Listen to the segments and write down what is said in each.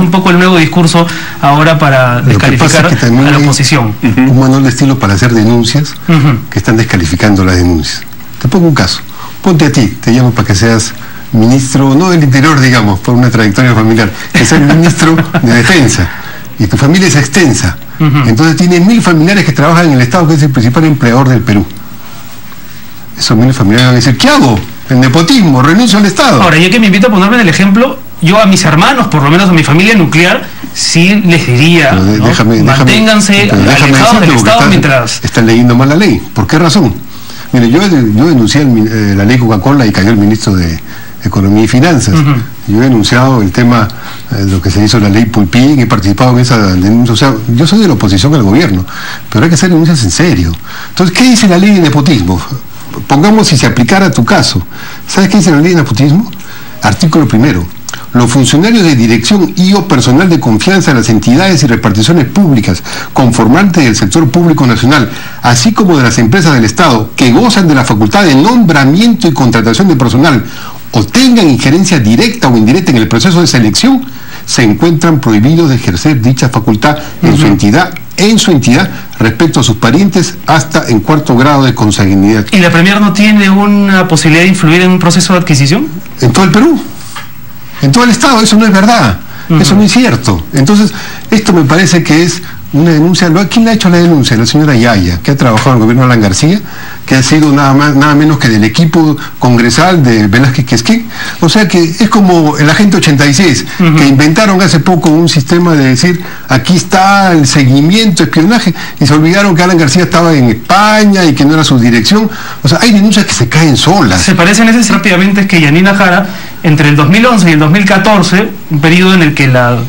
un poco el nuevo discurso ahora para descalificar a la oposición. Un manual de estilo para hacer denuncias que están descalificando las denuncias. Te pongo un caso. Ponte a ti, te llamo para que seas ministro, no del Interior, digamos, por una trayectoria familiar, que seas ministro de Defensa. Y tu familia es extensa. Entonces tienes 1000 familiares que trabajan en el Estado, que es el principal empleador del Perú. Esos 1000 familiares van a decir, ¿qué hago? El nepotismo, renuncio al Estado. Ahora, ya que me invito a ponerme en el ejemplo, yo a mis hermanos, por lo menos a mi familia nuclear, sí les diría, manténganse alejados del Estado mientras... Están leyendo mal la ley. ¿Por qué razón? Mire, yo denuncié la ley Coca-Cola y cayó el ministro de Economía y Finanzas. Yo he denunciado el tema de lo que se hizo la ley Pulpín, he participado en esa denuncia. O sea, yo soy de la oposición al gobierno, pero hay que hacer denuncias en serio. Entonces, ¿qué dice la ley de nepotismo? Pongamos si se aplicara a tu caso. ¿Sabes qué dice la ley de nepotismo? Artículo 1. Los funcionarios de dirección y o personal de confianza de las entidades y reparticiones públicas conformantes del sector público nacional, así como de las empresas del Estado que gozan de la facultad de nombramiento y contratación de personal o tengan injerencia directa o indirecta en el proceso de selección, se encuentran prohibidos de ejercer dicha facultad en su entidad respecto a sus parientes hasta en 4º grado de consanguinidad. ¿Y la Premier no tiene una posibilidad de influir en un proceso de adquisición? En todo el Perú, en todo el Estado. Eso no es verdad, eso no es cierto. Entonces, esto me parece que es una denuncia. ¿Quién le ha hecho la denuncia? La señora Yaya, que ha trabajado en el gobierno de Alan García, que ha sido nada menos que del equipo congresal de Velázquez Quesquén. O sea que es como el Agente 86, que inventaron hace poco un sistema de decir, aquí está el seguimiento, espionaje, y se olvidaron que Alan García estaba en España y que no era su dirección. O sea, hay denuncias que se caen solas. Se parecen esas rápidamente, es que Yanina Jara, entre el 2011 y el 2014, un periodo en el que la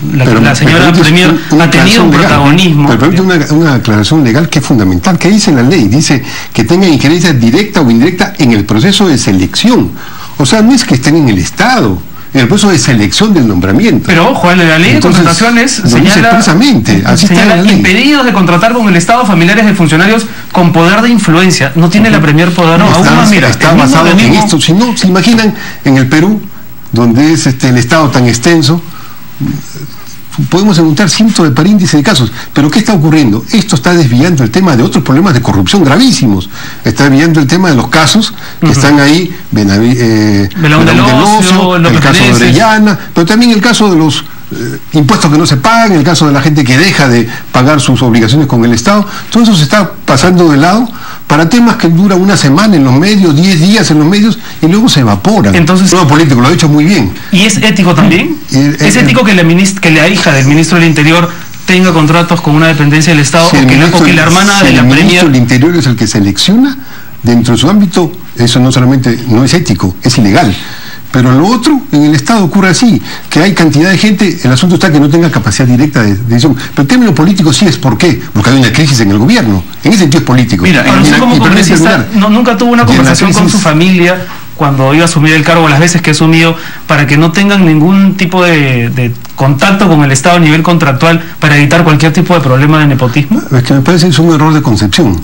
señora Premier ha tenido un protagonismo. Pero permite una aclaración legal que es fundamental. ¿Qué dice la ley? Dice que tenga injerencia directa o indirecta en el proceso de selección. O sea, no es que estén en el Estado, en el proceso de selección del nombramiento. Pero ojo, en la ley de contrataciones señala expresamente, así está en la ley. Impedidos de contratar con el Estado familiares de funcionarios con poder de influencia. No tiene la Premier poder, no. Está basado en esto. Si no, se imaginan en el Perú, donde es el Estado tan extenso, podemos encontrar cientos de paríndices de casos. Pero ¿qué está ocurriendo? Esto está desviando el tema de otros problemas de corrupción gravísimos. Está desviando el tema de los casos que están ahí, Belón del Ocio, el caso de Orellana, pero también el caso de los impuestos que no se pagan, el caso de la gente que deja de pagar sus obligaciones con el Estado. Todo eso se está pasando de lado para temas que duran una semana en los medios, 10 días en los medios, y luego se evaporan. Entonces, todo político lo ha hecho muy bien. ¿Y es ético también? ¿Es ético que la hija del ministro del Interior tenga contratos con una dependencia del Estado, o que la hermana de la Premier... El ministro del Interior es el que selecciona dentro de su ámbito? Eso no solamente no es ético, es ilegal. Pero lo otro, en el Estado ocurre así, que hay cantidad de gente, el asunto está que no tenga capacidad directa de decisión. Pero en términos políticos sí es ¿por qué? Porque hay una crisis en el gobierno. En ese sentido es político. Mira, usted como congresista nunca tuvo una conversación con su familia cuando iba a asumir el cargo, las veces que ha asumido, para que no tengan ningún tipo de contacto con el Estado a nivel contractual para evitar cualquier tipo de problema de nepotismo. Es que me parece que es un error de concepción,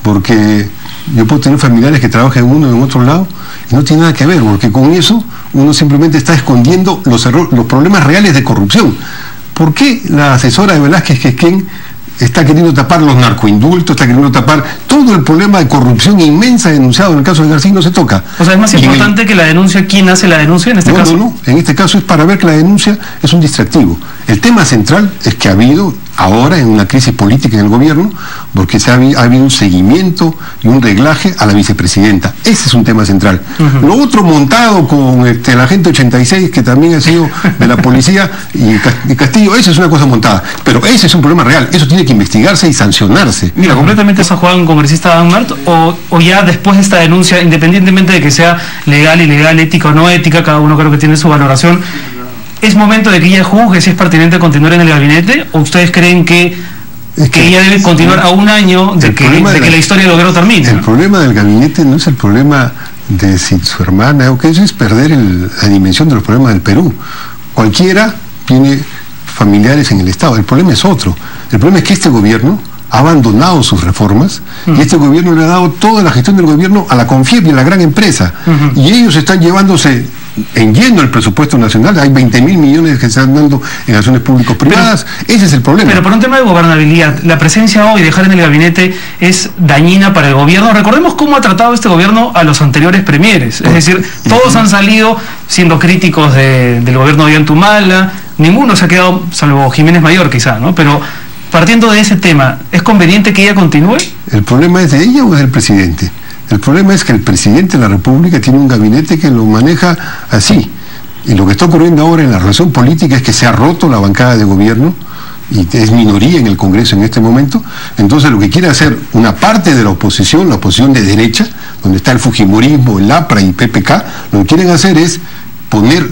porque yo puedo tener familiares que trabajan en uno y en otro lado, y no tiene nada que ver, porque con eso uno simplemente está escondiendo los problemas reales de corrupción. ¿Por qué la asesora de Velázquez Quesquén está queriendo tapar los narcoindultos, está queriendo tapar todo el problema de corrupción inmensa denunciado en el caso de García? No se toca. O sea, es más importante que la denuncia, ¿quién hace la denuncia en este caso? No, en este caso es para ver que la denuncia es un distractivo. El tema central es que ha habido ahora en una crisis política en el gobierno, porque ha habido un seguimiento y un reglaje a la vicepresidenta. Ese es un tema central. Lo otro montado con el Agente 86, que también ha sido de la policía, y Castillo, eso es una cosa montada. Pero ese es un problema real, eso tiene que investigarse y sancionarse. Mira, completamente eso juega un congresista Dan Mart, o ya después de esta denuncia, independientemente de que sea legal, ilegal, ética o no ética, cada uno creo que tiene su valoración, ¿es momento de que ella juzgue si es pertinente continuar en el gabinete, o ustedes creen que ella debe continuar a un año de que la historia de Loguero termine? El problema del gabinete no es el problema de si su hermana, o que eso es perder la dimensión de los problemas del Perú. Cualquiera tiene familiares en el Estado, el problema es otro. El problema es que este gobierno ha abandonado sus reformas y este gobierno le ha dado toda la gestión del gobierno a la CONFIEP y a la gran empresa. Y ellos están llevándose en lleno el presupuesto nacional. Hay 20.000 millones que se están dando en acciones público-privadas. Ese es el problema. Pero por un tema de gobernabilidad, la presencia hoy de dejar en el gabinete es dañina para el gobierno. Recordemos cómo ha tratado este gobierno a los anteriores premieres. Es decir, todos han salido siendo críticos del gobierno de Ollantumala. Ninguno se ha quedado, salvo Jiménez Mayor quizá, ¿no? Pero partiendo de ese tema, ¿es conveniente que ella continúe? ¿El problema es de ella o es del presidente? El problema es que el presidente de la República tiene un gabinete que lo maneja así. Y lo que está ocurriendo ahora en la relación política es que se ha roto la bancada de gobierno y es minoría en el Congreso en este momento. Entonces lo que quiere hacer una parte de la oposición de derecha, donde está el Fujimorismo, el APRA y PPK, lo que quieren hacer es poner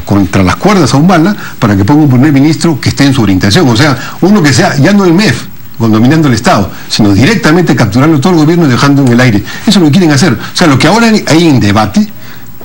contra las cuerdas a Humala para que ponga un primer ministro que esté en su orientación. O sea, uno que sea ya no el MEF, dominando el Estado, sino directamente capturando todo el gobierno y dejando en el aire. Eso es lo que quieren hacer. O sea, lo que ahora hay en debate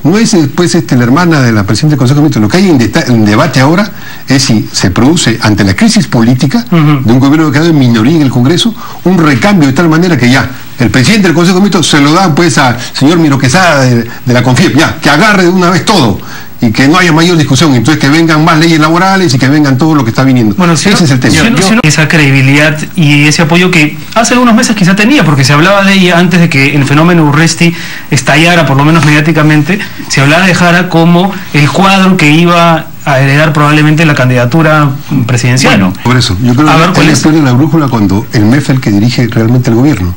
no es después la hermana de la presidenta del Consejo de Ministros. Lo que hay en debate ahora es si se produce, ante la crisis política de un gobierno que ha quedado en minoría en el Congreso, un recambio de tal manera que ya el presidente del Consejo de Ministros se lo da pues al señor Miro Quesada de la CONFIEP, ya, que agarre de una vez todo y que no haya mayor discusión, entonces que vengan más leyes laborales y que vengan todo lo que está viniendo. Bueno, ese es el tema. Esa credibilidad y ese apoyo que hace algunos meses quizá tenía, porque se hablaba de ella antes de que el fenómeno Urresti estallara, por lo menos mediáticamente, se hablaba de Jara como el cuadro que iba a heredar probablemente la candidatura presidencial. Bueno, por eso, yo creo que él pierde la brújula cuando el MEF es el que dirige realmente el gobierno.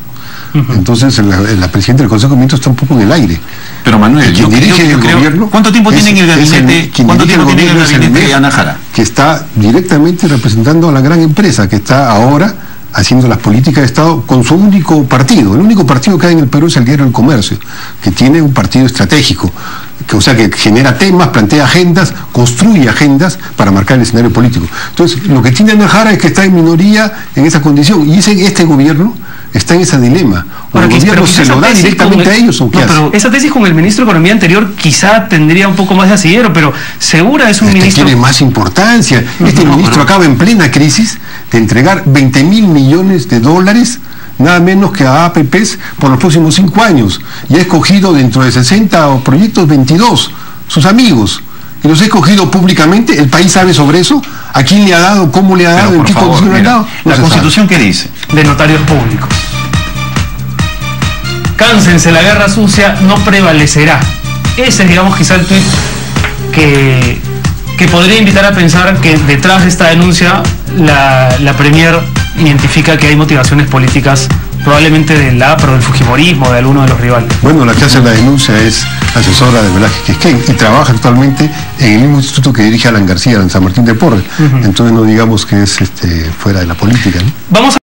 Entonces la presidenta del Consejo de Ministros está un poco en el aire. Pero Manuel, quien dirige el gobierno, ¿cuánto tiempo tiene en el gabinete? ¿Cuánto tiempo tiene en el gabinete Ana Jara? Que está directamente representando a la gran empresa que está ahora haciendo las políticas de Estado con su único partido. El único partido que hay en el Perú es el Diario del Comercio, que tiene un partido estratégico, o sea, que genera temas, plantea agendas, construye agendas para marcar el escenario político. Entonces, lo que tiene Ana Jara es que está en minoría en esa condición, y este gobierno está en ese dilema. O el gobierno se lo da directamente a ellos, ¿o qué hace? Pero esa tesis con el ministro de Economía anterior quizá tendría un poco más de asidero, pero Segura es un ministro... tiene más importancia. Este ministro acaba en plena crisis de entregar 20.000 millones de dólares, nada menos que a APPs por los próximos 5 años. Y ha escogido dentro de 60 proyectos 22, sus amigos. Y los ha escogido públicamente. ¿El país sabe sobre eso? ¿A quién le ha dado? ¿Cómo le ha dado? ¿En qué condición le ha dado? ¿La Constitución qué dice? De notarios públicos. Cánsense, la guerra sucia no prevalecerá. Ese es, digamos, quizá el tuit que podría invitar a pensar que detrás de esta denuncia la Premier identifica que hay motivaciones políticas probablemente del APRO, del Fujimorismo, de alguno de los rivales. Bueno, la que hace la denuncia es asesora de Velázquez Quisquén y trabaja actualmente en el mismo instituto que dirige Alan García, en San Martín de Porres. Entonces no digamos que es fuera de la política, ¿no? Vamos a